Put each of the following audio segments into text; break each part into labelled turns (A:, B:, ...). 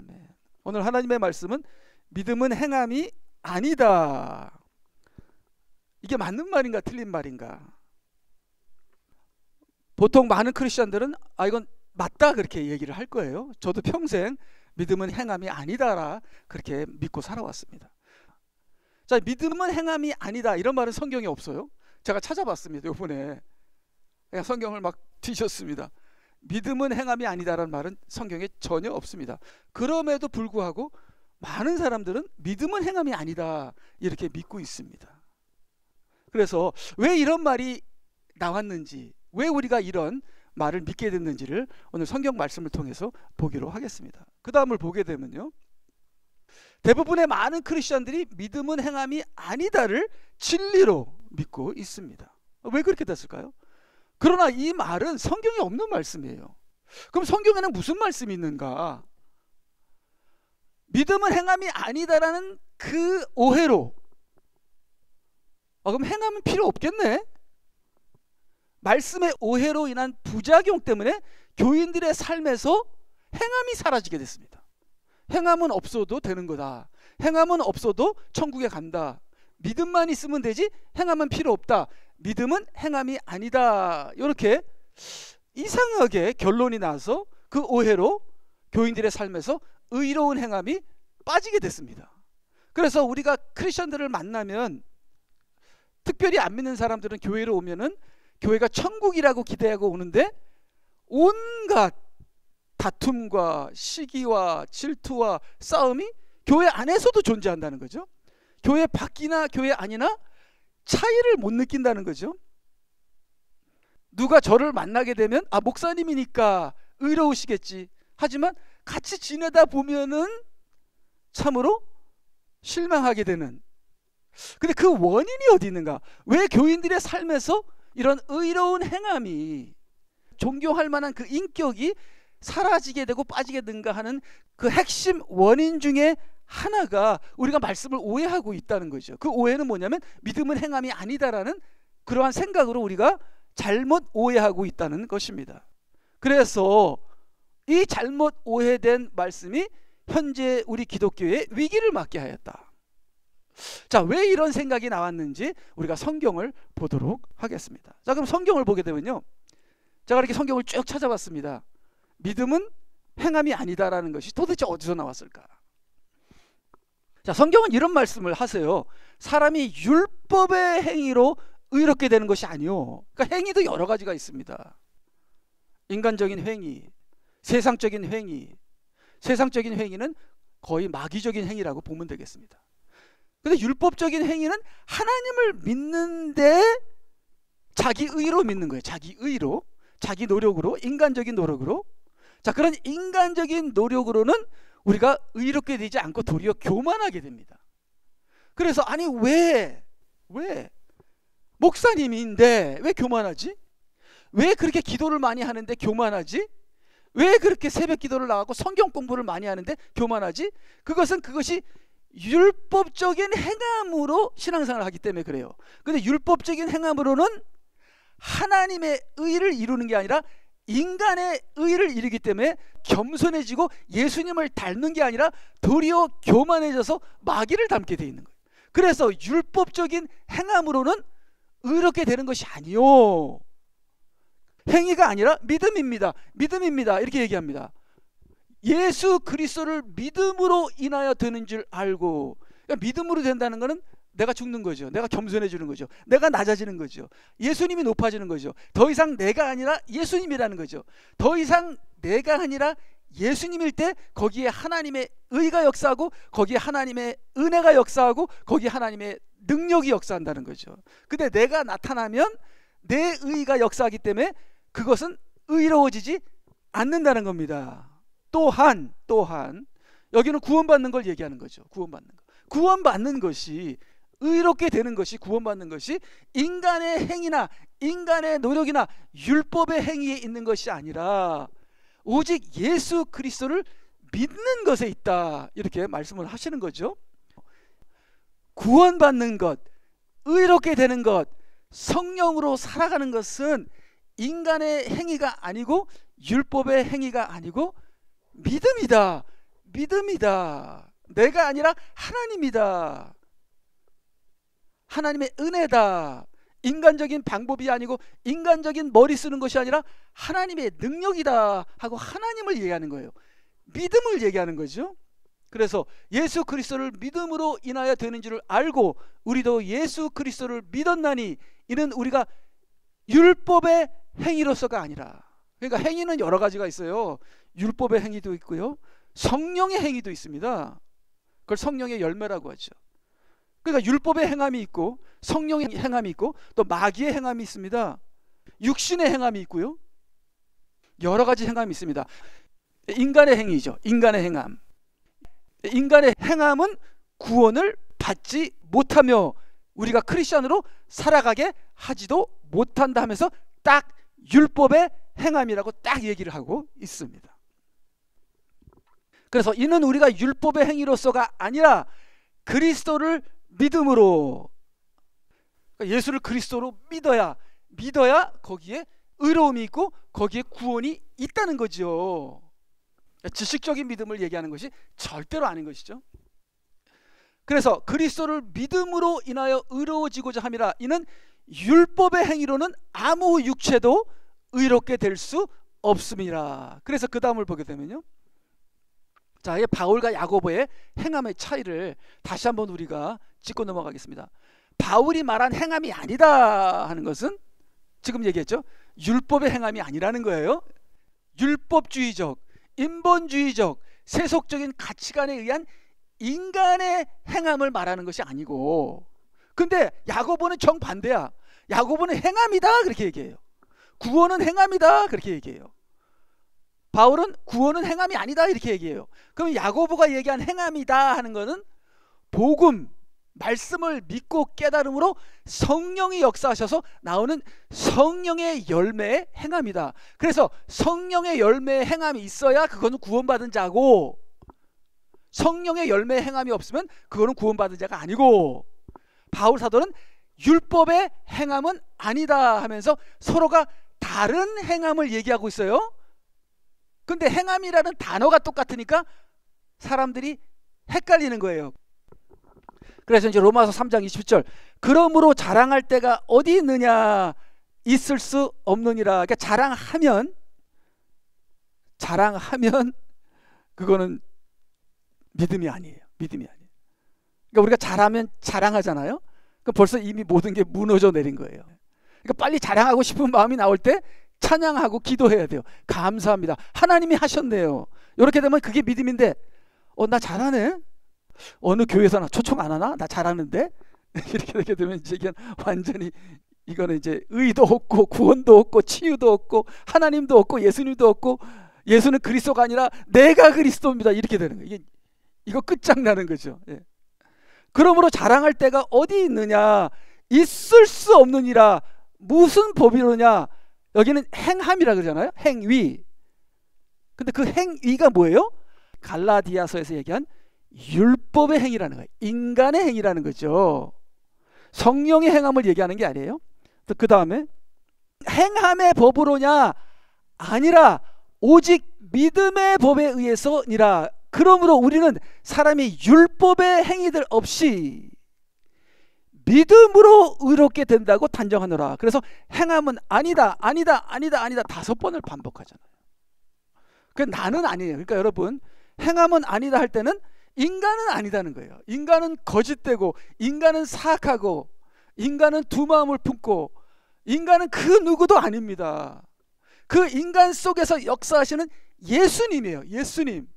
A: 아멘. 오늘 하나님의 말씀은 믿음은 행함이 아니다. 이게 맞는 말인가 틀린 말인가? 보통 많은 크리스천들은 이건 맞다 그렇게 얘기를 할 거예요. 저도 평생 믿음은 행함이 아니다라 그렇게 믿고 살아왔습니다. 자, 믿음은 행함이 아니다 이런 말은 성경에 없어요. 제가 찾아봤습니다. 이번에 그냥 성경을 막 뒤졌습니다. 믿음은 행함이 아니다라는 말은 성경에 전혀 없습니다. 그럼에도 불구하고 많은 사람들은 믿음은 행함이 아니다 이렇게 믿고 있습니다. 그래서 왜 이런 말이 나왔는지, 왜 우리가 이런 말을 믿게 됐는지를 오늘 성경 말씀을 통해서 보기로 하겠습니다. 그 다음을 보게 되면요, 대부분의 많은 크리스천들이 믿음은 행함이 아니다를 진리로 믿고 있습니다. 왜 그렇게 됐을까요? 그러나 이 말은 성경에 없는 말씀이에요. 그럼 성경에는 무슨 말씀이 있는가? 믿음은 행함이 아니다라는 그 오해로 그럼 행함은 필요 없겠네? 말씀의 오해로 인한 부작용 때문에 교인들의 삶에서 행함이 사라지게 됐습니다. 행함은 없어도 되는 거다. 행함은 없어도 천국에 간다. 믿음만 있으면 되지 행함은 필요 없다. 믿음은 행함이 아니다. 이렇게 이상하게 결론이 나서 그 오해로 교인들의 삶에서 의로운 행함이 빠지게 됐습니다. 그래서 우리가 크리스천들을 만나면, 특별히 안 믿는 사람들은 교회로 오면은 교회가 천국이라고 기대하고 오는데 온갖 다툼과 시기와 질투와 싸움이 교회 안에서도 존재한다는 거죠. 교회 밖이나 교회 안이나 차이를 못 느낀다는 거죠. 누가 저를 만나게 되면 목사님이니까 의로우시겠지. 하지만 같이 지내다 보면은 참으로 실망하게 되는. 근데 그 원인이 어디 있는가? 왜 교인들의 삶에서 이런 의로운 행함이, 존경할 만한 그 인격이 사라지게 되고 빠지게 된가 하는 그 핵심 원인 중에 하나가 우리가 말씀을 오해하고 있다는 거죠. 그 오해는 뭐냐면 믿음은 행함이 아니다라는 그러한 생각으로 우리가 잘못 오해하고 있다는 것입니다. 그래서 이 잘못 오해된 말씀이 현재 우리 기독교의 위기를 맞게 하였다. 자, 왜 이런 생각이 나왔는지 우리가 성경을 보도록 하겠습니다. 자, 그럼 성경을 보게 되면요, 제가 이렇게 성경을 쭉 찾아봤습니다. 믿음은 행함이 아니다라는 것이 도대체 어디서 나왔을까? 자, 성경은 이런 말씀을 하세요. 사람이 율법의 행위로 의롭게 되는 것이 아니요. 그러니까 행위도 여러 가지가 있습니다. 인간적인 행위, 세상적인 행위. 세상적인 행위는 거의 마귀적인 행위라고 보면 되겠습니다. 근데 율법적인 행위는 하나님을 믿는데 자기 의로 믿는 거예요. 자기 의로, 자기 노력으로, 인간적인 노력으로. 자, 그런 인간적인 노력으로는 우리가 의롭게 되지 않고 도리어 교만하게 됩니다. 그래서 아니 왜 목사님인데 왜 교만하지? 왜 그렇게 기도를 많이 하는데 교만하지? 왜 그렇게 새벽 기도를 나가고 성경 공부를 많이 하는데 교만하지? 그것이 율법적인 행함으로 신앙생활을 하기 때문에 그래요. 근데 율법적인 행함으로는 하나님의 의를 이루는 게 아니라 인간의 의를 이루기 때문에 겸손해지고 예수님을 닮는 게 아니라 도리어 교만해져서 마귀를 닮게 돼 있는 거예요. 그래서 율법적인 행함으로는 의롭게 되는 것이 아니요, 행위가 아니라 믿음입니다. 믿음입니다. 이렇게 얘기합니다. 예수 그리스도를 믿음으로 인하여 되는 줄 알고, 그러니까 믿음으로 된다는 것은 내가 죽는 거죠. 내가 겸손해지는 거죠. 내가 낮아지는 거죠. 예수님이 높아지는 거죠. 더 이상 내가 아니라 예수님이라는 거죠. 더 이상 내가 아니라 예수님일 때 거기에 하나님의 의가 역사하고, 거기에 하나님의 은혜가 역사하고, 거기에 하나님의 능력이 역사한다는 거죠. 근데 내가 나타나면 내 의가 역사하기 때문에 그것은 의로워지지 않는다는 겁니다. 또한 여기는 구원받는 걸 얘기하는 거죠. 구원받는 것이, 의롭게 되는 것이, 구원받는 것이 인간의 행위나 인간의 노력이나 율법의 행위에 있는 것이 아니라 오직 예수 그리스도를 믿는 것에 있다, 이렇게 말씀을 하시는 거죠. 구원받는 것, 의롭게 되는 것, 성령으로 살아가는 것은 인간의 행위가 아니고 율법의 행위가 아니고 믿음이다. 믿음이다. 내가 아니라 하나님이다. 하나님의 은혜다. 인간적인 방법이 아니고 인간적인 머리 쓰는 것이 아니라 하나님의 능력이다 하고 하나님을 얘기하는 거예요. 믿음을 얘기하는 거죠. 그래서 예수 그리스도를 믿음으로 인하여 되는 줄을 알고 우리도 예수 그리스도를 믿었나니 이는 우리가 율법의 행위로서가 아니라, 그러니까 행위는 여러 가지가 있어요. 율법의 행위도 있고요, 성령의 행위도 있습니다. 그걸 성령의 열매라고 하죠. 그러니까 율법의 행함이 있고 성령의 행함이 있고 또 마귀의 행함이 있습니다. 육신의 행함이 있고요, 여러 가지 행함이 있습니다. 인간의 행위죠. 인간의 행함. 인간의 행함은 구원을 받지 못하며 우리가 크리스천으로 살아가게 하지도 못한다 하면서 딱 율법의 행함이라고 딱 얘기를 하고 있습니다. 그래서 이는 우리가 율법의 행위로서가 아니라 그리스도를 믿음으로, 그러니까 예수를 그리스도로 믿어야 거기에 의로움이 있고 거기에 구원이 있다는 거죠. 지식적인 믿음을 얘기하는 것이 절대로 아닌 것이죠. 그래서 그리스도를 믿음으로 인하여 의로워지고자 함이라. 이는 율법의 행위로는 아무 육체도 의롭게 될 수 없음이라. 그래서 그 다음을 보게 되면요, 자, 이 바울과 야고보의 행함의 차이를 다시 한번 우리가 짚고 넘어가겠습니다. 바울이 말한 행함이 아니다 하는 것은 지금 얘기했죠. 율법의 행함이 아니라는 거예요. 율법주의적, 인본주의적, 세속적인 가치관에 의한 인간의 행함을 말하는 것이 아니고, 근데 야고보는 정반대야. 야고보는 행함이다 그렇게 얘기해요. 구원은 행함이다 그렇게 얘기해요. 바울은 구원은 행함이 아니다 이렇게 얘기해요. 그럼 야고보가 얘기한 행함이다 하는 것은 복음, 말씀을 믿고 깨달음으로 성령이 역사하셔서 나오는 성령의 열매의 행함이다. 그래서 성령의 열매의 행함이 있어야 그거는 구원받은 자고, 성령의 열매의 행함이 없으면 그거는 구원받은 자가 아니고, 바울 사도는 율법의 행함은 아니다 하면서 서로가 다른 행함을 얘기하고 있어요. 근데 행함이라는 단어가 똑같으니까 사람들이 헷갈리는 거예요. 그래서 이제 로마서 3장 27절, 그러므로 자랑할 때가 어디 있느냐, 있을 수 없느니라. 그러니까 자랑하면 그거는 믿음이 아니에요. 믿음이 아니에요. 그러니까 우리가 잘하면 자랑하잖아요. 그럼 벌써 이미 모든 게 무너져 내린 거예요. 그러니까 빨리 자랑하고 싶은 마음이 나올 때 찬양하고 기도해야 돼요. 감사합니다, 하나님이 하셨네요. 이렇게 되면 그게 믿음인데, 나 잘하네, 어느 교회에서 나 초청 안 하나? 나 잘하는데? 이렇게 되게 되면 이제 이건 완전히, 이거는 이제 의도 없고 구원도 없고 치유도 없고 하나님도 없고 예수님도 없고, 예수는 그리스도가 아니라 내가 그리스도입니다 이렇게 되는 거예요. 이거 끝장나는 거죠. 예. 그러므로 자랑할 때가 어디 있느냐, 있을 수 없느니라. 무슨 법이로냐, 여기는 행함이라 그러잖아요. 행위. 근데 그 행위가 뭐예요? 갈라디아서에서 얘기한 율법의 행위라는 거예요. 인간의 행위라는 거죠. 성령의 행함을 얘기하는 게 아니에요. 그 다음에 행함의 법으로냐, 아니라 오직 믿음의 법에 의해서니라. 그러므로 우리는 사람이 율법의 행위들 없이 믿음으로 의롭게 된다고 단정하노라. 그래서 행함은 아니다 5번을 반복하잖아요. 그 나는 아니에요. 그러니까 여러분, 행함은 아니다 할 때는 인간은 아니다는 거예요. 인간은 거짓되고, 인간은 사악하고, 인간은 두 마음을 품고, 인간은 그 누구도 아닙니다. 그 인간 속에서 역사하시는 예수님이에요. 예수님.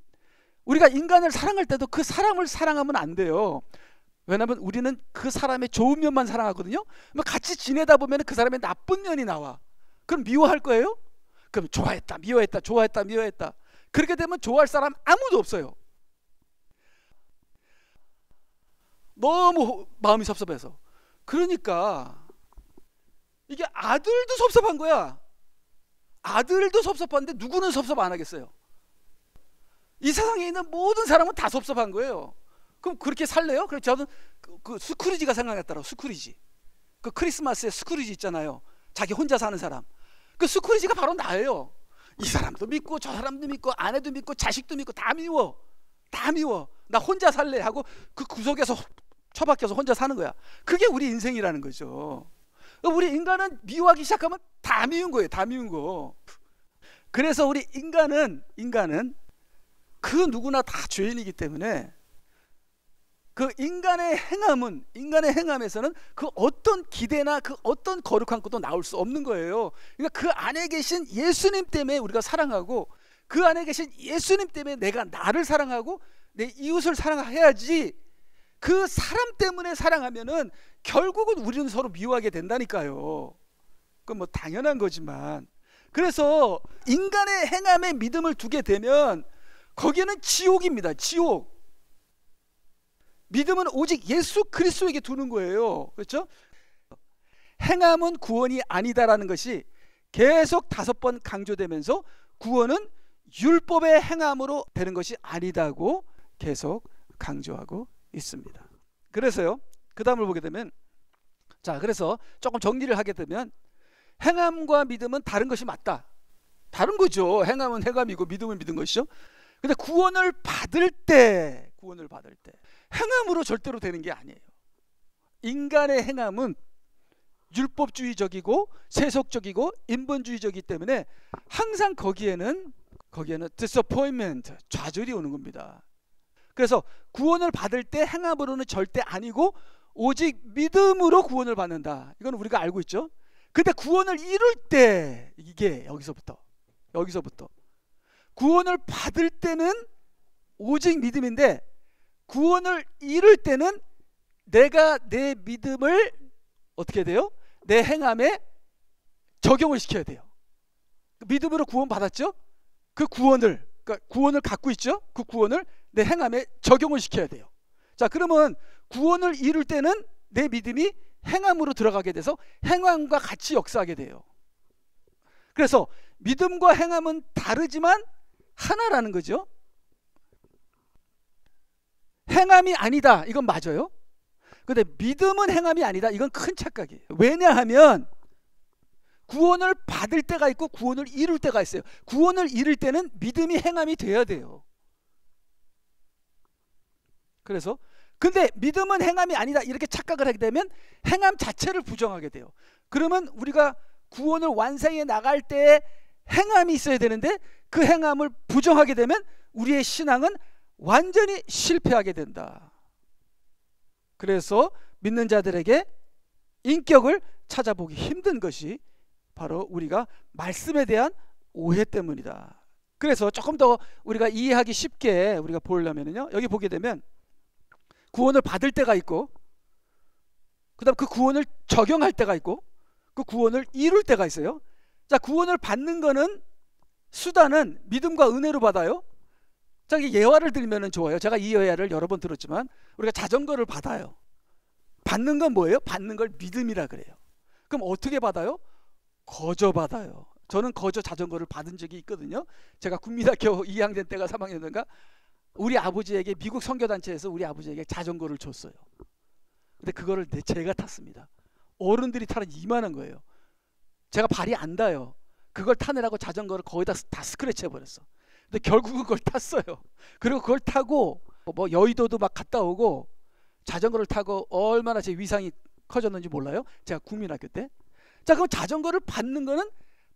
A: 우리가 인간을 사랑할 때도 그 사람을 사랑하면 안 돼요. 왜냐하면 우리는 그 사람의 좋은 면만 사랑하거든요. 같이 지내다 보면 그 사람의 나쁜 면이 나와. 그럼 미워할 거예요? 그럼 좋아했다 미워했다 좋아했다 미워했다. 그렇게 되면 좋아할 사람 아무도 없어요. 너무 마음이 섭섭해서. 그러니까 이게 아들도 섭섭한 거야. 아들도 섭섭한데 누구는 섭섭 안 하겠어요? 이 세상에 있는 모든 사람은 다 섭섭한 거예요. 그럼 그렇게 살래요? 그래서 저는 그 스크루지가 생각났더라고. 스크루지. 그 크리스마스에 스크루지 있잖아요. 자기 혼자 사는 사람. 그 스크루지가 바로 나예요. 이 사람도 믿고 저 사람도 믿고 아내도 믿고 자식도 믿고 다 미워. 다 미워. 나 혼자 살래 하고 그 구석에서 처박혀서 혼자 사는 거야. 그게 우리 인생이라는 거죠. 우리 인간은 미워하기 시작하면 다 미운 거예요. 다 미운 거. 그래서 우리 인간은 그 누구나 다 죄인이기 때문에 그 인간의 행함에서는 그 어떤 기대나 그 어떤 거룩한 것도 나올 수 없는 거예요. 그러니까 그 안에 계신 예수님 때문에 우리가 사랑하고, 그 안에 계신 예수님 때문에 내가 나를 사랑하고 내 이웃을 사랑해야지, 그 사람 때문에 사랑하면은 결국은 우리는 서로 미워하게 된다니까요. 그건 뭐 당연한 거지만, 그래서 인간의 행함에 믿음을 두게 되면 거기에는 지옥입니다. 지옥. 믿음은 오직 예수 그리스도에게 두는 거예요. 그렇죠? 행함은 구원이 아니다라는 것이 계속 5번 강조되면서 구원은 율법의 행함으로 되는 것이 아니다고 계속 강조하고 있습니다. 그래서요, 그 다음을 보게 되면, 자, 그래서 조금 정리를 하게 되면 행함과 믿음은 다른 것이 맞다. 다른 거죠. 행함은 행함이고 믿음은 믿은 것이죠. 근데 구원을 받을 때 행함으로 절대로 되는 게 아니에요. 인간의 행함은 율법주의적이고 세속적이고 인본주의적이기 때문에 항상 거기에는 disappointment, 좌절이 오는 겁니다. 그래서 구원을 받을 때 행함으로는 절대 아니고 오직 믿음으로 구원을 받는다. 이건 우리가 알고 있죠. 근데 구원을 이룰 때, 이게 여기서부터 구원을 받을 때는 오직 믿음인데, 구원을 이룰 때는 내가 내 믿음을 어떻게 돼요? 내 행함에 적용을 시켜야 돼요. 믿음으로 구원 받았죠? 그러니까 구원을 갖고 있죠? 그 구원을 내 행함에 적용을 시켜야 돼요. 자, 그러면 구원을 이룰 때는 내 믿음이 행함으로 들어가게 돼서 행함과 같이 역사하게 돼요. 그래서 믿음과 행함은 다르지만 하나라는 거죠. 행함이 아니다, 이건 맞아요. 근데 믿음은 행함이 아니다, 이건 큰 착각이에요. 왜냐하면 구원을 받을 때가 있고 구원을 이룰 때가 있어요. 구원을 이룰 때는 믿음이 행함이 돼야 돼요. 그래서 근데 믿음은 행함이 아니다 이렇게 착각을 하게 되면 행함 자체를 부정하게 돼요. 그러면 우리가 구원을 완성해 나갈 때 행함이 있어야 되는데 그 행함을 부정하게 되면 우리의 신앙은 완전히 실패하게 된다. 그래서 믿는 자들에게 인격을 찾아보기 힘든 것이 바로 우리가 말씀에 대한 오해 때문이다. 그래서 조금 더 우리가 이해하기 쉽게 우리가 보려면요, 여기 보게 되면 구원을 받을 때가 있고, 그 다음 그 구원을 적용할 때가 있고, 그 구원을 이룰 때가 있어요. 자, 구원을 받는 거는 수단은 믿음과 은혜로 받아요. 자, 예화를 들면 좋아요. 제가 이 예화를 여러 번 들었지만 우리가 자전거를 받아요. 받는 건 뭐예요? 받는 걸 믿음이라 그래요. 그럼 어떻게 받아요? 거저 받아요. 저는 거저 자전거를 받은 적이 있거든요. 제가 국민학교 2학년 때가 3학년인가 우리 아버지에게 미국 선교단체에서 우리 아버지에게 자전거를 줬어요. 근데 그거를 제가 탔습니다. 어른들이 타는 이만한 거예요. 제가 발이 안 닿아요. 그걸 타느라고 자전거를 거의 다 스크래치 해버렸어. 근데 결국은 그걸 탔어요. 그리고 그걸 타고 뭐 여의도도 막 갔다 오고, 자전거를 타고 얼마나 제 위상이 커졌는지 몰라요? 제가 국민학교 때. 자, 그럼 자전거를 받는 거는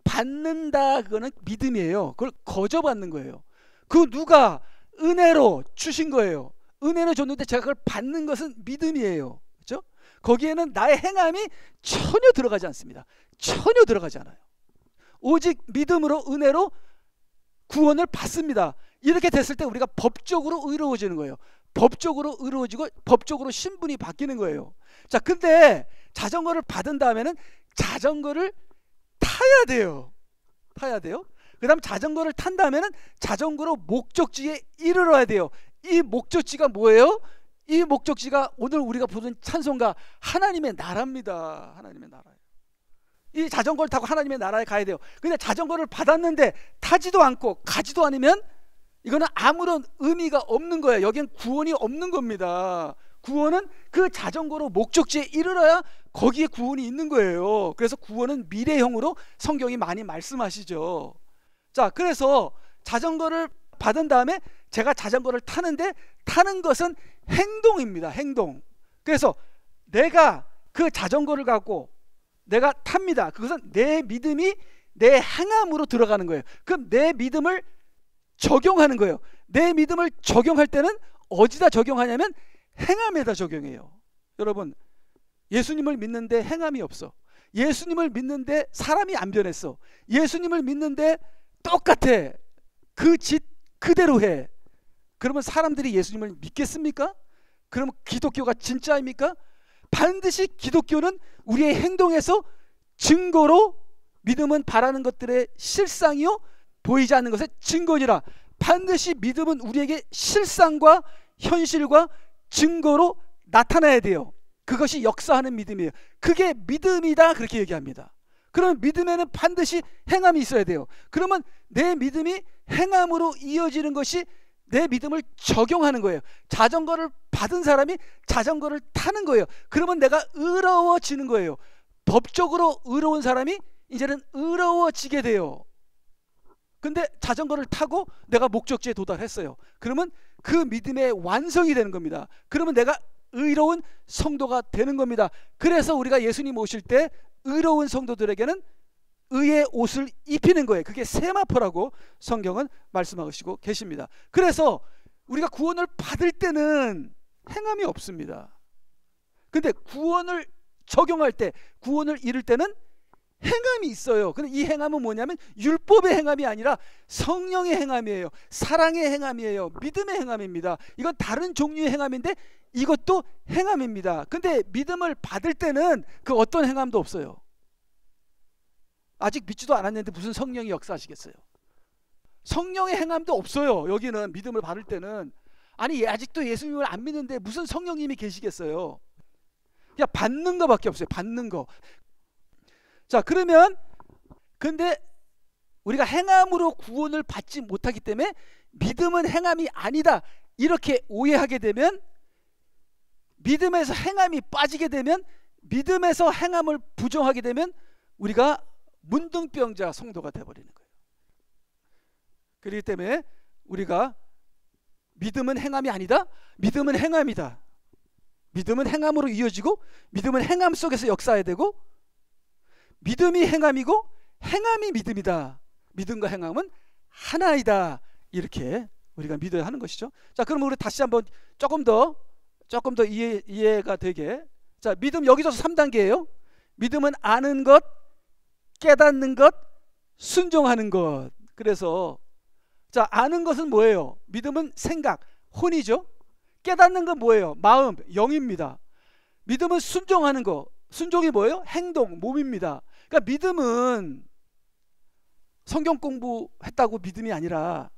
A: 받는다, 그거는 믿음이에요. 그걸 거저 받는 거예요. 그 누가 은혜로 주신 거예요. 은혜로 줬는데 제가 그걸 받는 것은 믿음이에요. 그렇죠? 거기에는 나의 행함이 전혀 들어가지 않습니다. 전혀 들어가지 않아요. 오직 믿음으로 은혜로 구원을 받습니다. 이렇게 됐을 때 우리가 법적으로 의로워지는 거예요. 법적으로 의로워지고 법적으로 신분이 바뀌는 거예요. 자, 근데 자전거를 받은 다음에는 자전거를 타야 돼요. 그 다음 자전거를 탄 다음에는 자전거로 목적지에 이르러야 돼요. 이 목적지가 뭐예요? 이 목적지가 오늘 우리가 부른 찬송가 하나님의 나라입니다. 하나님의 나라예요. 이 자전거를 타고 하나님의 나라에 가야 돼요. 근데 자전거를 받았는데 타지도 않고 가지도 않으면 이거는 아무런 의미가 없는 거예요. 여기엔 구원이 없는 겁니다. 구원은 그 자전거로 목적지에 이르러야 거기에 구원이 있는 거예요. 그래서 구원은 미래형으로 성경이 많이 말씀하시죠. 자, 그래서 자전거를 받은 다음에 제가 자전거를 타는데 타는 것은 행동입니다. 행동. 그래서 내가 그 자전거를 갖고 내가 탑니다. 그것은 내 믿음이 내 행함으로 들어가는 거예요. 그럼 내 믿음을 적용하는 거예요. 내 믿음을 적용할 때는 어디다 적용하냐면 행함에다 적용해요. 여러분, 예수님을 믿는데 행함이 없어. 예수님을 믿는데 사람이 안 변했어. 예수님을 믿는데 똑같아. 그 짓 그대로 해. 그러면 사람들이 예수님을 믿겠습니까? 그러면 기독교가 진짜입니까? 반드시 기독교는 우리의 행동에서 증거로, 믿음은 바라는 것들의 실상이요 보이지 않는 것의 증거니라. 반드시 믿음은 우리에게 실상과 현실과 증거로 나타나야 돼요. 그것이 역사하는 믿음이에요. 그게 믿음이다, 그렇게 얘기합니다. 그러면 믿음에는 반드시 행함이 있어야 돼요. 그러면 내 믿음이 행함으로 이어지는 것이 내 믿음을 적용하는 거예요. 자전거를 받은 사람이 자전거를 타는 거예요. 그러면 내가 의로워지는 거예요. 법적으로 의로운 사람이 이제는 의로워지게 돼요. 근데 자전거를 타고 내가 목적지에 도달했어요. 그러면 그 믿음의 완성이 되는 겁니다. 그러면 내가 의로운 성도가 되는 겁니다. 그래서 우리가 예수님 오실 때 의로운 성도들에게는 의의 옷을 입히는 거예요. 그게 세마포라고 성경은 말씀하시고 계십니다. 그래서 우리가 구원을 받을 때는 행함이 없습니다. 근데 구원을 적용할 때, 구원을 이룰 때는 행함이 있어요. 근데 이 행함은 뭐냐면 율법의 행함이 아니라 성령의 행함이에요. 사랑의 행함이에요. 믿음의 행함입니다. 이건 다른 종류의 행함인데 이것도 행함입니다. 근데 믿음을 받을 때는 그 어떤 행함도 없어요. 아직 믿지도 않았는데 무슨 성령이 역사하시겠어요? 성령의 행함도 없어요. 여기는 믿음을 받을 때는. 아니, 아직도 예수님을 안 믿는데 무슨 성령님이 계시겠어요? 그냥 받는 거밖에 없어요. 받는 거. 자, 그러면 근데 우리가 행함으로 구원을 받지 못하기 때문에 믿음은 행함이 아니다, 이렇게 오해하게 되면, 믿음에서 행함이 빠지게 되면, 믿음에서 행함을 부정하게 되면 우리가 문둥병자 성도가 되어버리는 거예요. 그렇기 때문에 우리가 믿음은 행함이 아니다, 믿음은 행함이다. 믿음은 행함으로 이어지고 믿음은 행함 속에서 역사해야 되고, 믿음이 행함이고 행함이 믿음이다. 믿음과 행함은 하나이다. 이렇게 우리가 믿어야 하는 것이죠. 자, 그러면 우리 다시 한번 조금 더 이해가 되게. 자, 믿음 여기서 3단계예요. 믿음은 아는 것, 깨닫는 것, 순종하는 것. 그래서 자, 아는 것은 뭐예요? 믿음은 생각, 혼이죠. 깨닫는 건 뭐예요? 마음, 영입니다. 믿음은 순종하는 거. 순종이 뭐예요? 행동, 몸입니다. 그러니까 믿음은 성경 공부했다고 믿음이 아니라,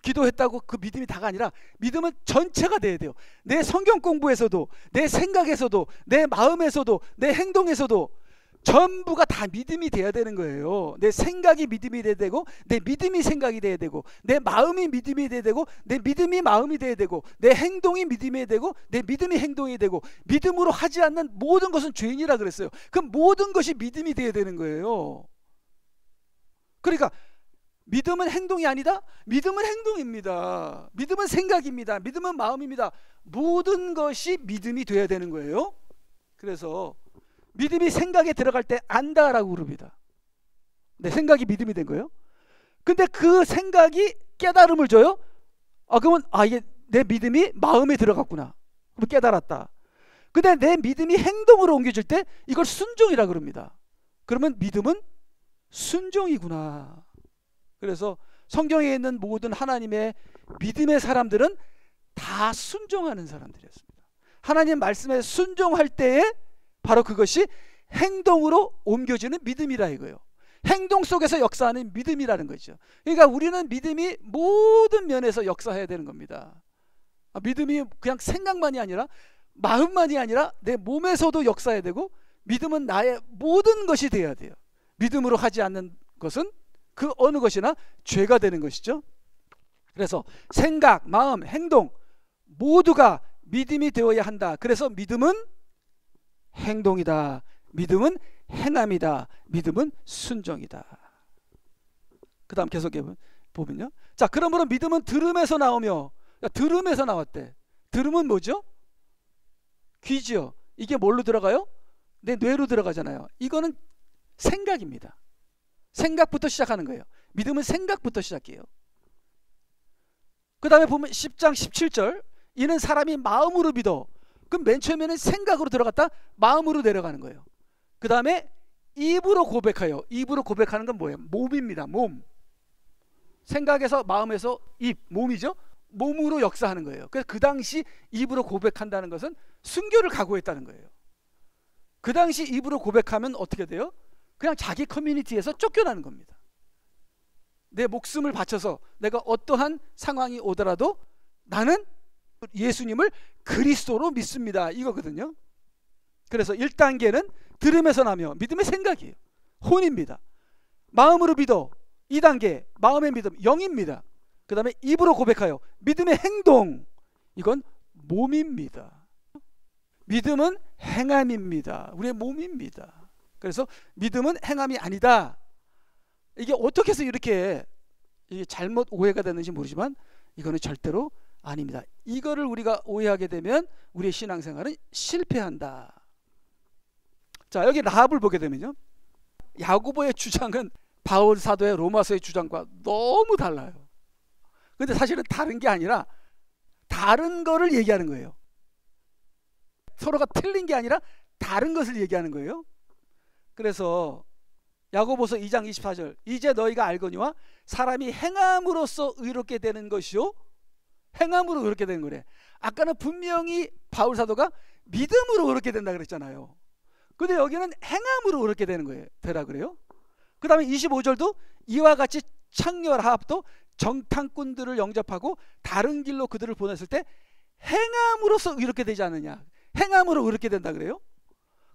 A: 기도했다고 그 믿음이 다가 아니라, 믿음은 전체가 돼야 돼요. 내 성경 공부에서도, 내 생각에서도, 내 마음에서도, 내 행동에서도 전부가 다 믿음이 돼야 되는 거예요. 내 생각이 믿음이 돼야 되고, 내 믿음이 생각이 돼야 되고, 내 마음이 믿음이 돼야 되고, 내 믿음이 마음이 돼야 되고, 내 행동이 믿음이 되고, 내 믿음이 행동이 되고. 믿음으로 하지 않는 모든 것은 죄인이라 그랬어요. 그럼 모든 것이 믿음이 돼야 되는 거예요. 그러니까 믿음은 행동이 아니다? 믿음은 행동입니다. 믿음은 생각입니다. 믿음은 마음입니다. 모든 것이 믿음이 돼야 되는 거예요. 그래서 믿음이 생각에 들어갈 때 안다라고 그럽니다. 내 생각이 믿음이 된 거예요. 근데 그 생각이 깨달음을 줘요. 그러면 이게 내 믿음이 마음에 들어갔구나. 그럼 깨달았다. 근데 내 믿음이 행동으로 옮겨질 때 이걸 순종이라 그럽니다. 그러면 믿음은 순종이구나. 그래서 성경에 있는 모든 하나님의 믿음의 사람들은 다 순종하는 사람들이었습니다. 하나님 말씀에 순종할 때에 바로 그것이 행동으로 옮겨지는 믿음이라 이거예요. 행동 속에서 역사하는 믿음이라는 거죠. 그러니까 우리는 믿음이 모든 면에서 역사해야 되는 겁니다. 믿음이 그냥 생각만이 아니라, 마음만이 아니라 내 몸에서도 역사해야 되고, 믿음은 나의 모든 것이 돼야 돼요. 믿음으로 하지 않는 것은 그 어느 것이나 죄가 되는 것이죠. 그래서 생각, 마음, 행동 모두가 믿음이 되어야 한다. 그래서 믿음은 행동이다. 믿음은 행함이다. 믿음은 순종이다. 그 다음 계속 보면요. 자, 그러므로 믿음은 들음에서 나오며, 들음에서 나왔대. 들음은 뭐죠? 귀지요. 이게 뭘로 들어가요? 내 뇌로 들어가잖아요. 이거는 생각입니다. 생각부터 시작하는 거예요. 믿음은 생각부터 시작해요. 그 다음에 보면 10장 17절, 이는 사람이 마음으로 믿어. 그럼 맨 처음에는 생각으로 들어갔다 마음으로 내려가는 거예요. 그 다음에 입으로 고백하여. 입으로 고백하는 건 뭐예요? 몸입니다. 몸. 생각에서 마음에서 입, 몸이죠. 몸으로 역사하는 거예요. 그래서 그 당시 입으로 고백한다는 것은 순교를 각오했다는 거예요. 그 당시 입으로 고백하면 어떻게 돼요? 그냥 자기 커뮤니티에서 쫓겨나는 겁니다. 내 목숨을 바쳐서 내가 어떠한 상황이 오더라도 나는 예수님을 그리스도로 믿습니다, 이거거든요. 그래서 1단계는 들음에서 나며, 믿음의 생각이에요. 혼입니다. 마음으로 믿어. 2단계 마음의 믿음, 영입니다. 그 다음에 입으로 고백하여, 믿음의 행동, 이건 몸입니다. 믿음은 행함입니다. 우리의 몸입니다. 그래서 믿음은 행함이 아니다. 이게 어떻게 해서 이렇게 잘못 오해가 됐는지 모르지만 이거는 절대로 아닙니다. 이거를 우리가 오해하게 되면 우리의 신앙생활은 실패한다. 자, 여기 라합을 보게 되면요, 야고보의 주장은 바울 사도의 로마서의 주장과 너무 달라요. 근데 사실은 다른 게 아니라 다른 거를 얘기하는 거예요. 서로가 틀린 게 아니라 다른 것을 얘기하는 거예요. 그래서 야고보서 2장 24절, 이제 너희가 알거니와 사람이 행함으로써 의롭게 되는 것이요, 행함으로 의롭게 되는 거래. 아까는 분명히 바울 사도가 믿음으로 의롭게 된다 그랬잖아요. 근데 여기는 행함으로 의롭게 되는 거예요. 되라 그래요. 그 다음에 25절도 이와 같이 창녀 라합도 정탐꾼들을 영접하고 다른 길로 그들을 보냈을 때 행함으로써 의롭게 되지 않느냐. 행함으로 의롭게 된다 그래요.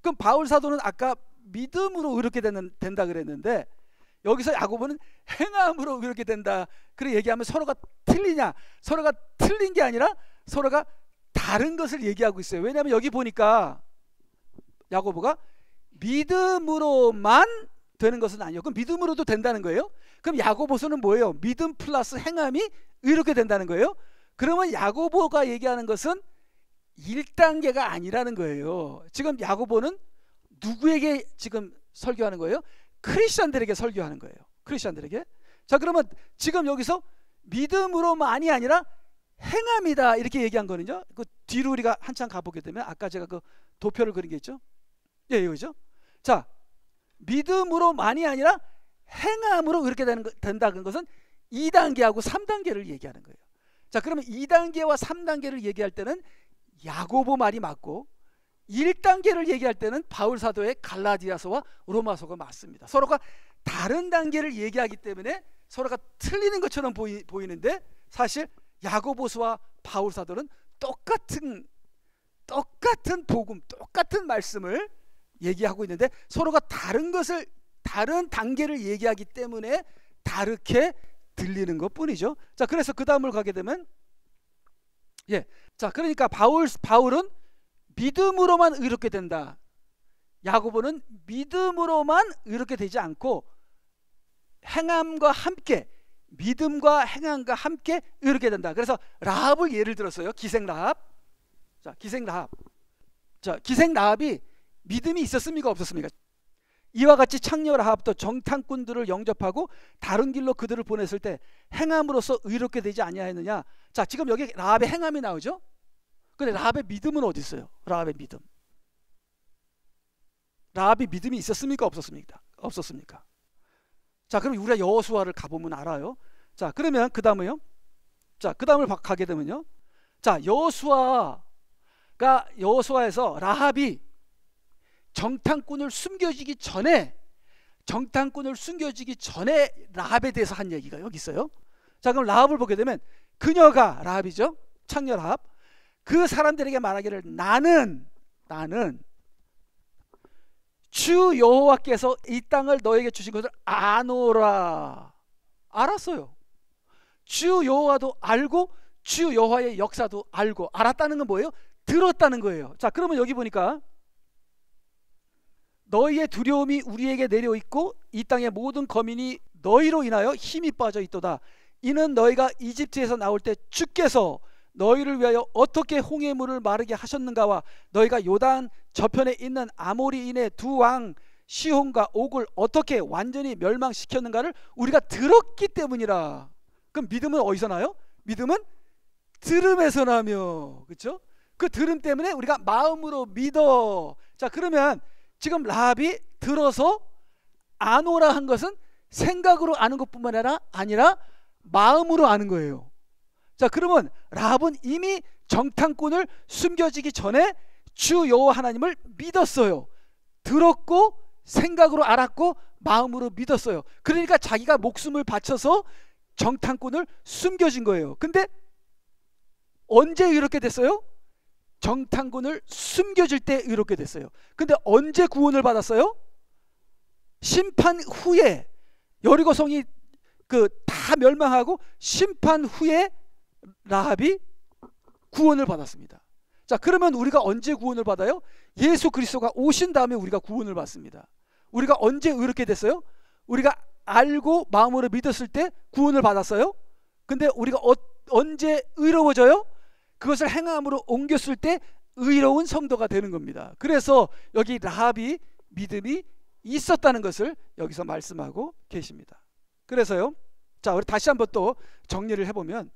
A: 그럼 바울 사도는 아까 믿음으로 의롭게 된다 그랬는데 여기서 야고보는 행함으로 의롭게 된다 그렇게 얘기하면 서로가 틀리냐? 서로가 틀린 게 아니라 서로가 다른 것을 얘기하고 있어요. 왜냐하면 여기 보니까 야고보가 믿음으로만 되는 것은 아니에요. 그럼 믿음으로도 된다는 거예요. 그럼 야고보서는 뭐예요? 믿음 플러스 행함이 의롭게 된다는 거예요. 그러면 야고보가 얘기하는 것은 1단계가 아니라는 거예요. 지금 야고보는 누구에게 지금 설교하는 거예요? 크리스천들에게 설교하는 거예요. 크리스천들에게. 자, 그러면 지금 여기서 믿음으로만이 아니라 행함이다 이렇게 얘기한 거는요, 그 뒤로 우리가 한참 가보게 되면 아까 제가 그 도표를 그린 게 있죠. 예, 이거죠. 자, 믿음으로만이 아니라 행함으로 그렇게 된다는 것은 2단계하고 3단계를 얘기하는 거예요. 자, 그러면 2단계와 3단계를 얘기할 때는 야고보 말이 맞고 1단계를 얘기할 때는 바울 사도의 갈라디아서와 로마서가 맞습니다. 서로가 다른 단계를 얘기하기 때문에 서로가 틀리는 것처럼 보이는데 사실 야고보서와 바울 사도는 똑같은 복음, 똑같은 말씀을 얘기하고 있는데 서로가 다른 것을, 다른 단계를 얘기하기 때문에 다르게 들리는 것뿐이죠. 자, 그래서 그 다음을 가게 되면, 예, 자, 그러니까 바울은 믿음으로만 의롭게 된다. 야고보는 믿음으로만 의롭게 되지 않고 행함과 함께, 믿음과 행함과 함께 의롭게 된다. 그래서 라합을 예를 들었어요. 기생 라합. 자, 기생 라합. 자, 기생 라합이 믿음이 있었습니까? 없었습니까? 이와 같이 창녀 라합도 정탐꾼들을 영접하고 다른 길로 그들을 보냈을 때 행함으로써 의롭게 되지 아니하였느냐. 자, 지금 여기 라합의 행함이 나오죠. 근데 라합의 믿음은 어디 있어요? 라합의 믿음. 라합이 믿음이 있었습니까? 없었습니까? 없었습니까? 자, 그럼 우리가 여호수아를 가보면 알아요. 자, 그러면 그 다음에요. 자, 그 다음을 가게 되면요. 자, 여호수아에서 라합이 정탐꾼을 숨겨지기 전에 라합에 대해서 한 얘기가 여기 있어요. 자, 그럼 라합을 보게 되면 그녀가 라합이죠. 창녀 라합. 그 사람들에게 말하기를 나는 주 여호와께서 이 땅을 너에게 주신 것을 아노라. 알았어요. 주 여호와도 알고 주 여호와의 역사도 알고. 알았다는 건 뭐예요? 들었다는 거예요. 자, 그러면 여기 보니까 너희의 두려움이 우리에게 내려 있고 이 땅의 모든 거민이 너희로 인하여 힘이 빠져 있도다. 이는 너희가 이집트에서 나올 때 주께서 너희를 위하여 어떻게 홍해 물을 마르게 하셨는가와 너희가 요단 저편에 있는 아모리인의 두 왕 시혼과 옥을 어떻게 완전히 멸망시켰는가를 우리가 들었기 때문이라. 그럼 믿음은 어디서 나요? 믿음은 들음에서 나며, 그렇죠? 그 들음 때문에 우리가 마음으로 믿어. 자, 그러면 지금 라합이 들어서 아노라 한 것은 생각으로 아는 것뿐만 아니라 마음으로 아는 거예요. 자, 그러면 라합은 이미 정탐꾼을 숨겨지기 전에 주 여호와 하나님을 믿었어요. 들었고 생각으로 알았고 마음으로 믿었어요. 그러니까 자기가 목숨을 바쳐서 정탐꾼을 숨겨진 거예요. 근데 언제 의롭게 됐어요? 정탐꾼을 숨겨질 때 의롭게 됐어요. 근데 언제 구원을 받았어요? 심판 후에, 여리고성이 다 멸망하고 심판 후에 라합이 구원을 받았습니다. 자, 그러면 우리가 언제 구원을 받아요? 예수 그리스도가 오신 다음에 우리가 구원을 받습니다. 우리가 언제 의롭게 됐어요? 우리가 알고 마음으로 믿었을 때 구원을 받았어요. 근데 우리가 언제 의로워져요? 그것을 행함으로 옮겼을 때 의로운 성도가 되는 겁니다. 그래서 여기 라합이 믿음이 있었다는 것을 여기서 말씀하고 계십니다. 그래서요, 자, 우리 다시 한번 또 정리를 해보면,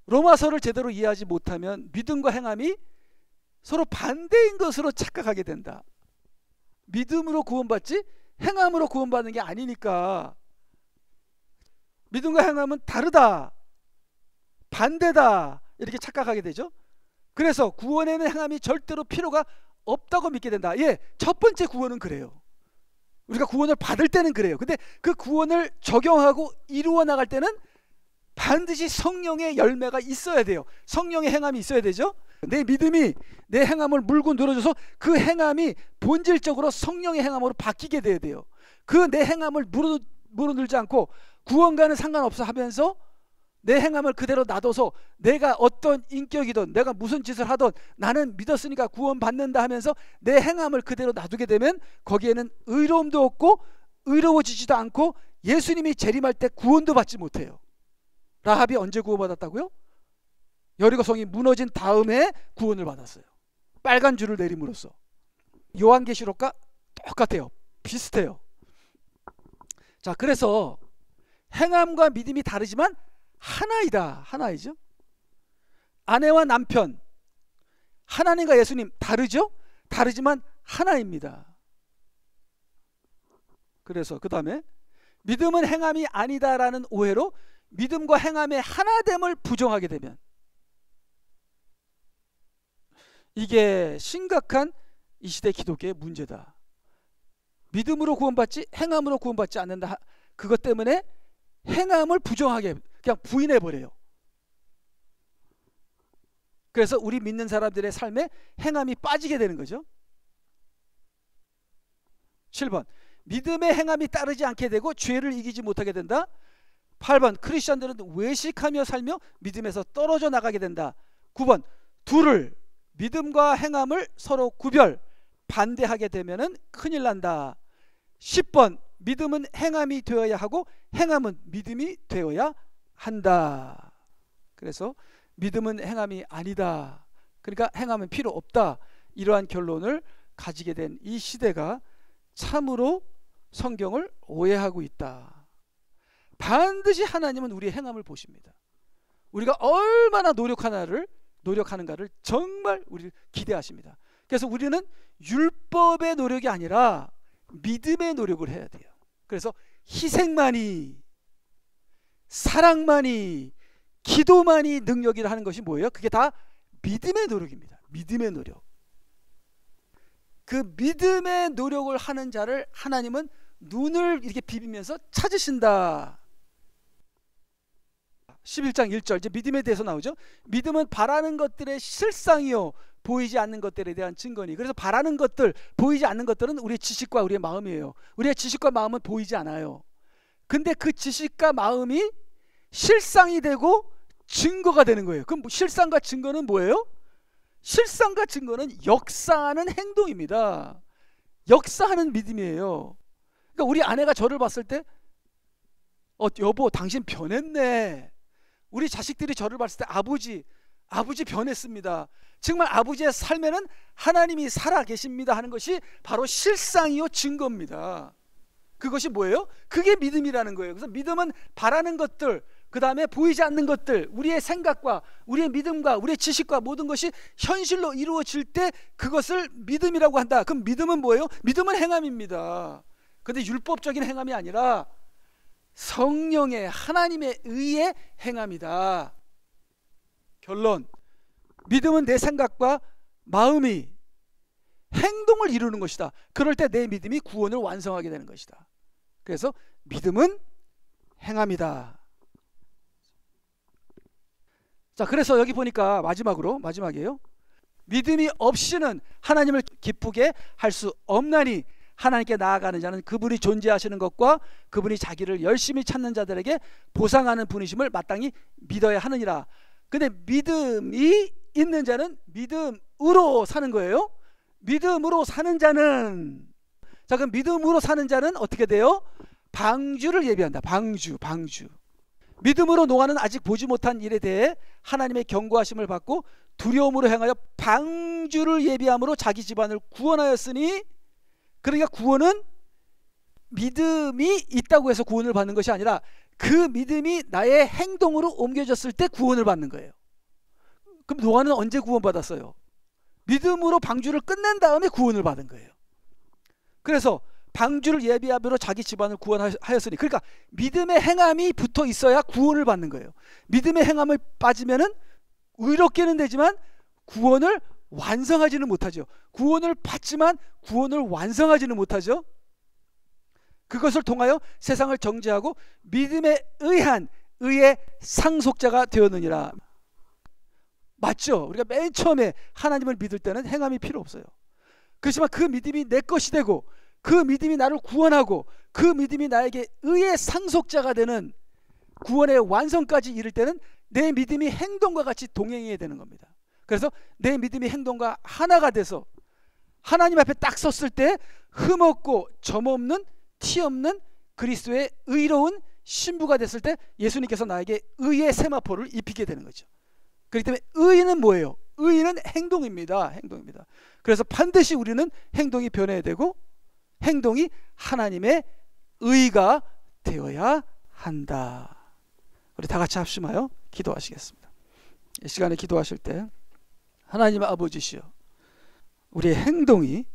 A: 로마서를 제대로 이해하지 못하면 믿음과 행함이 서로 반대인 것으로 착각하게 된다. 믿음으로 구원받지 행함으로 구원받는 게 아니니까 믿음과 행함은 다르다, 반대다, 이렇게 착각하게 되죠. 그래서 구원에는 행함이 절대로 필요가 없다고 믿게 된다. 예, 첫 번째 구원은 그래요. 우리가 구원을 받을 때는 그래요. 근데 그 구원을 적용하고 이루어 나갈 때는 반드시 성령의 열매가 있어야 돼요. 성령의 행함이 있어야 되죠. 내 믿음이 내 행함을 물고 늘어져서 그 행함이 본질적으로 성령의 행함으로 바뀌게 돼야 돼요. 그 내 행함을 물어늘지 않고 구원과는 상관없어 하면서 내 행함을 그대로 놔둬서 내가 어떤 인격이든 내가 무슨 짓을 하든 나는 믿었으니까 구원받는다 하면서 내 행함을 그대로 놔두게 되면 거기에는 의로움도 없고 의로워지지도 않고 예수님이 재림할 때 구원도 받지 못해요. 라합이 언제 구원받았다고요? 여리고성이 무너진 다음에 구원을 받았어요. 빨간 줄을 내림으로써. 요한계시록과 똑같아요. 비슷해요. 자, 그래서 행함과 믿음이 다르지만 하나이다. 하나이죠. 아내와 남편, 하나님과 예수님 다르죠? 다르지만 하나입니다. 그래서 그 다음에 믿음은 행함이 아니다라는 오해로 믿음과 행함의 하나됨을 부정하게 되면 이게 심각한 이 시대 기독교의 문제다. 믿음으로 구원받지 행함으로 구원받지 않는다. 그것 때문에 행함을 부정하게 그냥 부인해버려요. 그래서 우리 믿는 사람들의 삶에 행함이 빠지게 되는 거죠. 7번 믿음의 행함이 따르지 않게 되고 죄를 이기지 못하게 된다. 8번 크리스천들은 외식하며 살며 믿음에서 떨어져 나가게 된다. 9번 둘을 믿음과 행함을 서로 구별 반대하게 되면은 큰일 난다. 10번 믿음은 행함이 되어야 하고 행함은 믿음이 되어야 한다. 그래서 믿음은 행함이 아니다. 그러니까 행함은 필요 없다. 이러한 결론을 가지게 된 이 시대가 참으로 성경을 오해하고 있다. 반드시 하나님은 우리의 행함을 보십니다. 우리가 얼마나 노력하는가를 정말 우리를 기대하십니다. 그래서 우리는 율법의 노력이 아니라 믿음의 노력을 해야 돼요. 그래서 희생만이, 사랑만이, 기도만이 능력이라 하는 것이 뭐예요? 그게 다 믿음의 노력입니다. 믿음의 노력. 그 믿음의 노력을 하는 자를 하나님은 눈을 이렇게 비비면서 찾으신다. 11장 1절 이제 믿음에 대해서 나오죠. 믿음은 바라는 것들의 실상이요 보이지 않는 것들에 대한 증거니. 그래서 바라는 것들, 보이지 않는 것들은 우리의 지식과 우리의 마음이에요. 우리의 지식과 마음은 보이지 않아요. 근데 그 지식과 마음이 실상이 되고 증거가 되는 거예요. 그럼 실상과 증거는 뭐예요? 실상과 증거는 역사하는 행동입니다. 역사하는 믿음이에요. 그러니까 우리 아내가 저를 봤을 때 여보 당신 변했네. 우리 자식들이 저를 봤을 때 아버지 변했습니다. 정말 아버지의 삶에는 하나님이 살아 계십니다 하는 것이 바로 실상이요 증거입니다. 그것이 뭐예요? 그게 믿음이라는 거예요. 그래서 믿음은 바라는 것들, 그 다음에 보이지 않는 것들, 우리의 생각과 우리의 믿음과 우리의 지식과 모든 것이 현실로 이루어질 때 그것을 믿음이라고 한다. 그럼 믿음은 뭐예요? 믿음은 행함입니다. 그런데 율법적인 행함이 아니라 성령의 하나님의 의의 행함이다. 결론, 믿음은 내 생각과 마음이 행동을 이루는 것이다. 그럴 때 내 믿음이 구원을 완성하게 되는 것이다. 그래서 믿음은 행함이다. 자, 그래서 여기 보니까 마지막이에요. 믿음이 없이는 하나님을 기쁘게 할 수 없나니 하나님께 나아가는 자는 그분이 존재하시는 것과 그분이 자기를 열심히 찾는 자들에게 보상하는 분이심을 마땅히 믿어야 하느니라. 근데 믿음이 있는 자는 믿음으로 사는 거예요. 믿음으로 사는 자는, 자, 그럼 믿음으로 사는 자는 어떻게 돼요? 방주를 예비한다. 방주. 믿음으로 노아는 아직 보지 못한 일에 대해 하나님의 경고하심을 받고 두려움으로 행하여 방주를 예비함으로 자기 집안을 구원하였으니, 그러니까 구원은 믿음이 있다고 해서 구원을 받는 것이 아니라 그 믿음이 나의 행동으로 옮겨졌을 때 구원을 받는 거예요. 그럼 노아는 언제 구원받았어요? 믿음으로 방주를 끝낸 다음에 구원을 받은 거예요. 그래서 방주를 예비함으로 자기 집안을 구원하였으니, 그러니까 믿음의 행함이 붙어 있어야 구원을 받는 거예요. 믿음의 행함을 빠지면은 의롭게는 되지만 구원을 완성하지는 못하죠. 구원을 받지만 구원을 완성하지는 못하죠. 그것을 통하여 세상을 정죄하고 믿음에 의한 의의 상속자가 되었느니라. 맞죠? 우리가 맨 처음에 하나님을 믿을 때는 행함이 필요 없어요. 그렇지만 그 믿음이 내 것이 되고 그 믿음이 나를 구원하고 그 믿음이 나에게 의의 상속자가 되는 구원의 완성까지 이를 때는 내 믿음이 행동과 같이 동행해야 되는 겁니다. 그래서 내 믿음이 행동과 하나가 돼서 하나님 앞에 딱 섰을 때 흠없고 점없는 티 없는 그리스도의 의로운 신부가 됐을 때 예수님께서 나에게 의의 세마포를 입히게 되는 거죠. 그렇기 때문에 의는 뭐예요? 의는 행동입니다. 그래서 반드시 우리는 행동이 변해야 되고 행동이 하나님의 의가 되어야 한다. 우리 다 같이 합심하여 기도하시겠습니다. 이 시간에 기도하실 때 하나님 아버지시여, 우리의 행동이,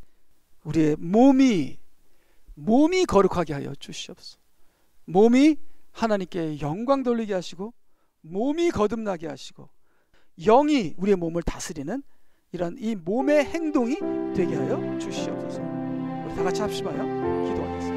A: 우리의 몸이 거룩하게 하여 주시옵소서. 몸이 하나님께 영광 돌리게 하시고 몸이 거듭나게 하시고 영이 우리의 몸을 다스리는 이런 이 몸의 행동이 되게 하여 주시옵소서. 우리 다 같이 합심하여 기도하겠습니다.